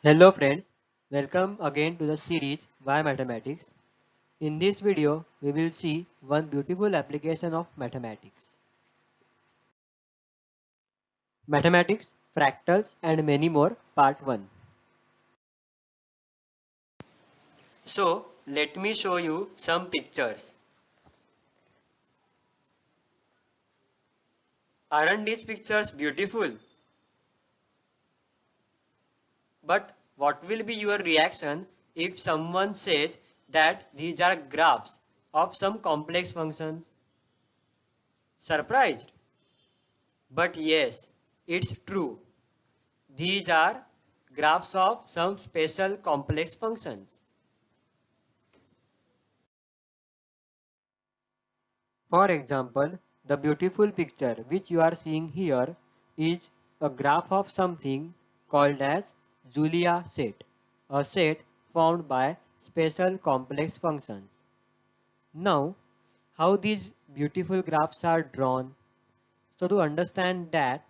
Hello friends, welcome again to the series Why Mathematics. In this video, we will see one beautiful application of mathematics. Mathematics, fractals and many more part 1. So, let me show you some pictures. Aren't these pictures beautiful? But what will be your reaction if someone says that these are graphs of some complex functions? Surprised? But yes, it's true. These are graphs of some special complex functions. For example, the beautiful picture which you are seeing here is a graph of something called as Julia set, a set formed by special complex functions. Now, how these beautiful graphs are drawn? So to understand that,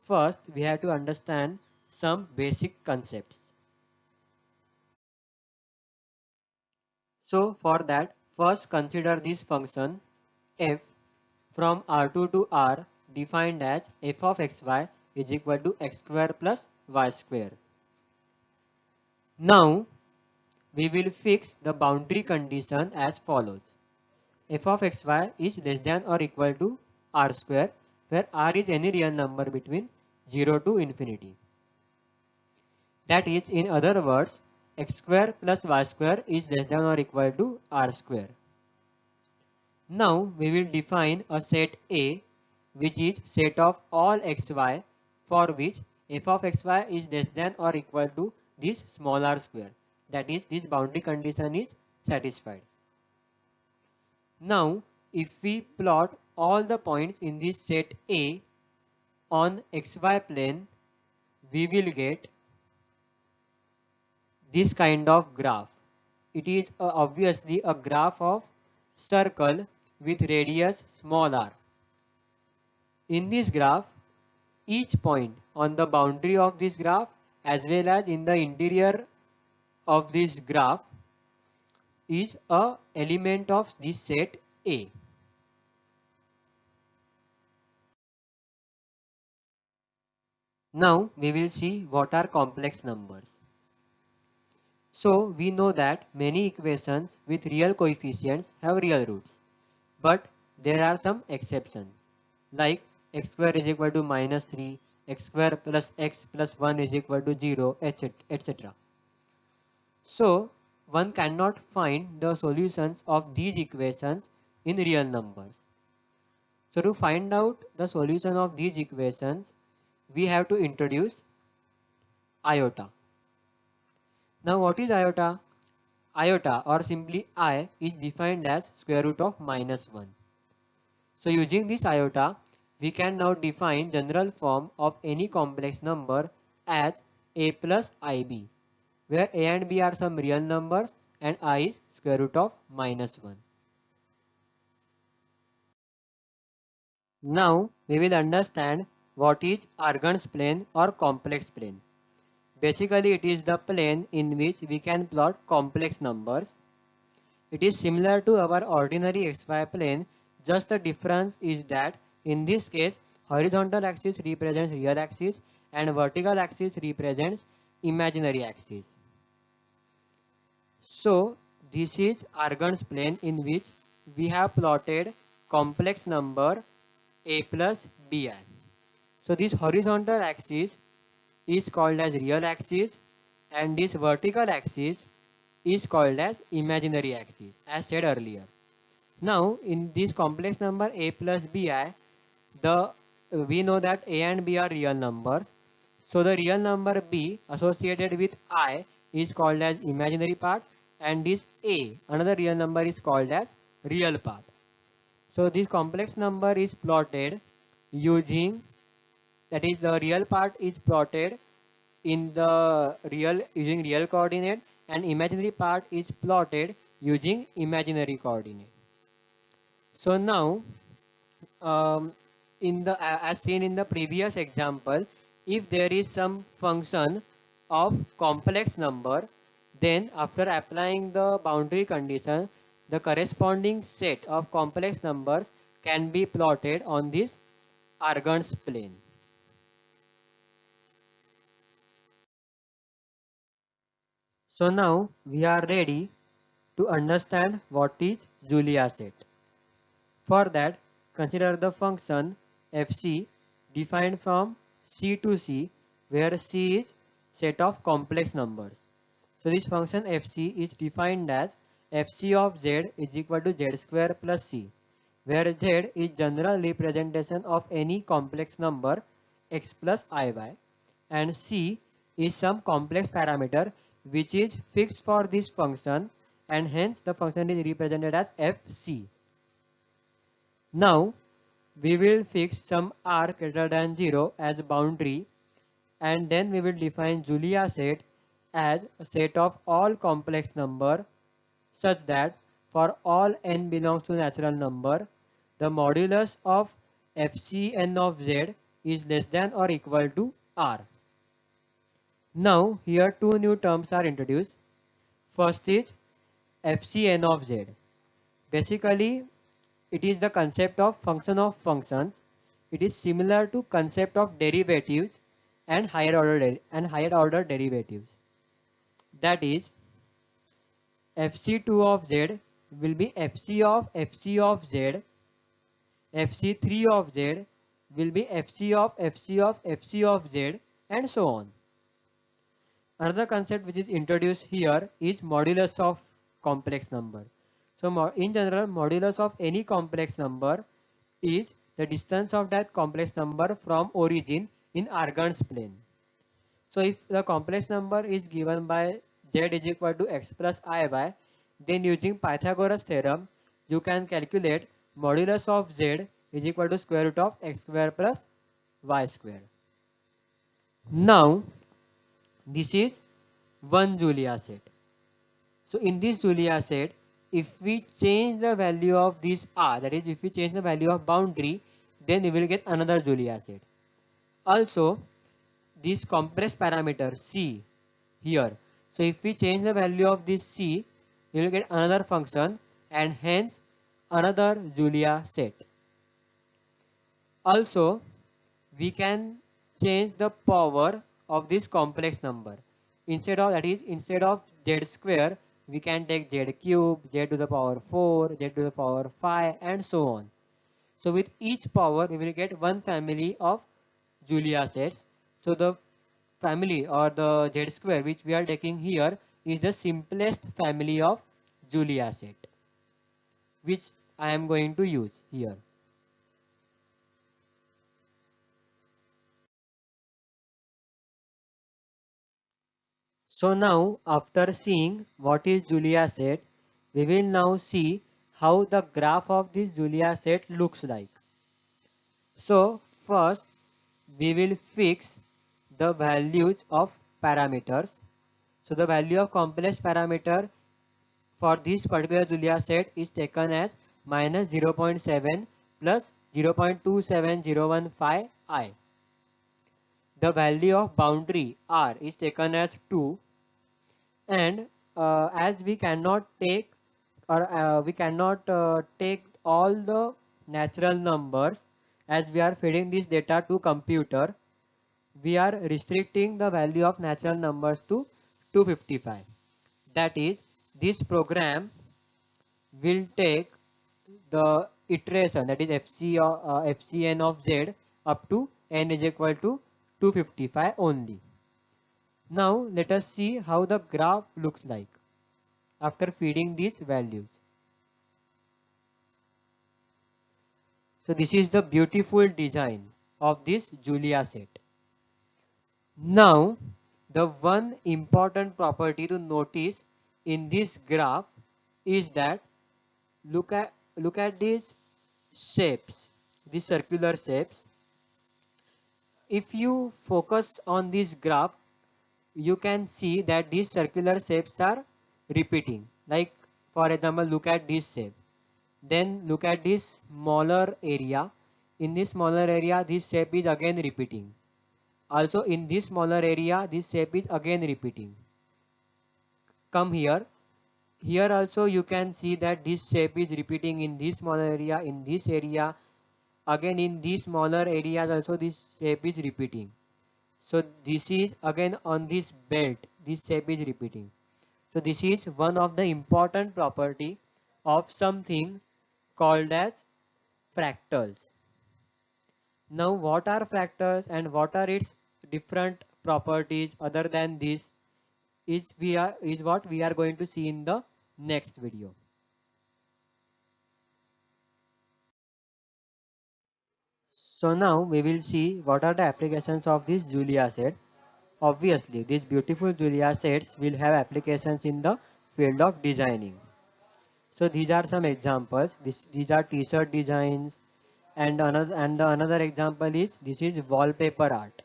first we have to understand some basic concepts. So for that, first consider this function f from R2 to R defined as f of xy is equal to x square plus y square. Now we will fix the boundary condition as follows. F of xy is less than or equal to r square, where r is any real number between 0 to infinity. That is, in other words, x square plus y square is less than or equal to r square. Now we will define a set A, which is set of all xy for which f of xy is less than or equal to this small r square. That is, this boundary condition is satisfied. Now if we plot all the points in this set A on xy plane, we will get this kind of graph. It is obviously a graph of circle with radius small r. In this graph, each point on the boundary of this graph as well as in the interior of this graph is a element of this set A. Now we will see what are complex numbers. So we know that many equations with real coefficients have real roots, but there are some exceptions like x square is equal to minus 3, x square plus x plus 1 is equal to 0, etc. So one cannot find the solutions of these equations in real numbers. So to find out the solution of these equations, we have to introduce iota. Now what is iota? Iota, or simply I, is defined as square root of minus 1. So using this iota, we can now define general form of any complex number as a plus ib, where a and b are some real numbers and I is square root of minus 1. Now we will understand what is Argand's plane or complex plane. Basically it is the plane in which we can plot complex numbers. It is similar to our ordinary xy plane, just the difference is that in this case horizontal axis represents real axis and vertical axis represents imaginary axis. So this is Argand's plane in which we have plotted complex number a plus bi. So this horizontal axis is called as real axis and this vertical axis is called as imaginary axis as said earlier. Now in this complex number a plus bi, we know that a and b are real numbers. So the real number b associated with I is called as imaginary part and this a, another real number, is called as real part. So this complex number is plotted using, that is the real part is plotted in the real using real coordinate and imaginary part is plotted using imaginary coordinate. So now in the as seen in the previous example, if there is some function of complex number, then after applying the boundary condition, the corresponding set of complex numbers can be plotted on this Argand's plane. So now we are ready to understand what is Julia set. For that, consider the function fc defined from C to C, where C is set of complex numbers. So this function fc is defined as fc of z is equal to z square plus c, where z is general representation of any complex number x plus iy, and c is some complex parameter which is fixed for this function, and hence the function is represented as fc. Now we will fix some r greater than 0 as boundary, and then we will define Julia set as a set of all complex number such that for all n belongs to natural number, the modulus of fcn of z is less than or equal to r. Now here two new terms are introduced. First is fcn of z. Basically, it is the concept of function of functions. It is similar to concept of derivatives and higher order derivatives. That is, fc2 of z will be fc of z, fc3 of z will be fc of z, and so on. Another concept which is introduced here is modulus of complex number. So in general, modulus of any complex number is the distance of that complex number from origin in Argand's plane. So if the complex number is given by z is equal to x plus iy, then using Pythagoras theorem, you can calculate modulus of z is equal to square root of x square plus y square. Now this is one Julia set. So in this Julia set, if we change the value of this r, that is if we change the value of boundary, then we will get another Julia set. Also, this complex parameter c here. So if we change the value of this c, we will get another function, and hence another Julia set. Also, we can change the power of this complex number. Instead of z square, we can take z cube, z to the power 4, z to the power 5, and so on. So with each power, we will get one family of Julia sets. So the family or the z square which we are taking here is the simplest family of Julia set, which I am going to use here. So now after seeing what is Julia set, we will now see how the graph of this Julia set looks like. So first we will fix the values of parameters. So the value of complex parameter for this particular Julia set is taken as minus 0.7 plus 0.27015 I. The value of boundary r is taken as 2, and as we cannot take take all the natural numbers, as we are feeding this data to computer, we are restricting the value of natural numbers to 255. That is, this program will take the iteration, that is fcn of z up to n is equal to 255 only. Now let us see how the graph looks like after feeding these values. So this is the beautiful design of this Julia set. Now the one important property to notice in this graph is that look at these shapes, these circular shapes. If you focus on this graph, you can see that these circular shapes are repeating. Like for example, look at this shape. Then look at this smaller area. In this smaller area, this shape is again repeating. Also in this smaller area, this shape is again repeating. Come here. Here also you can see that this shape is repeating in this smaller area, in this area. Again in these smaller areas also this shape is repeating. So this is again on this belt, this shape is repeating. So this is one of the important property of something called as fractals. Now what are fractals and what are its different properties other than this is what we are going to see in the next video. So now we will see what are the applications of this Julia set. Obviously, these beautiful Julia sets will have applications in the field of designing. So these are some examples. These are t-shirt designs, and another example is this is wallpaper art.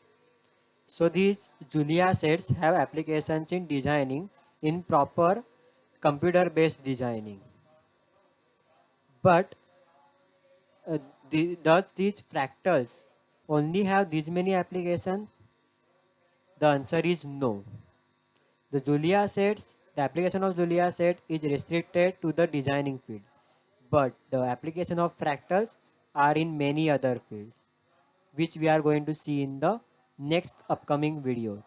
So these Julia sets have applications in designing in proper computer-based designing. But uh, does these fractals only have these many applications? The answer is no. The application of Julia set is restricted to the designing field, but the application of fractals are in many other fields, which we are going to see in the next upcoming videos.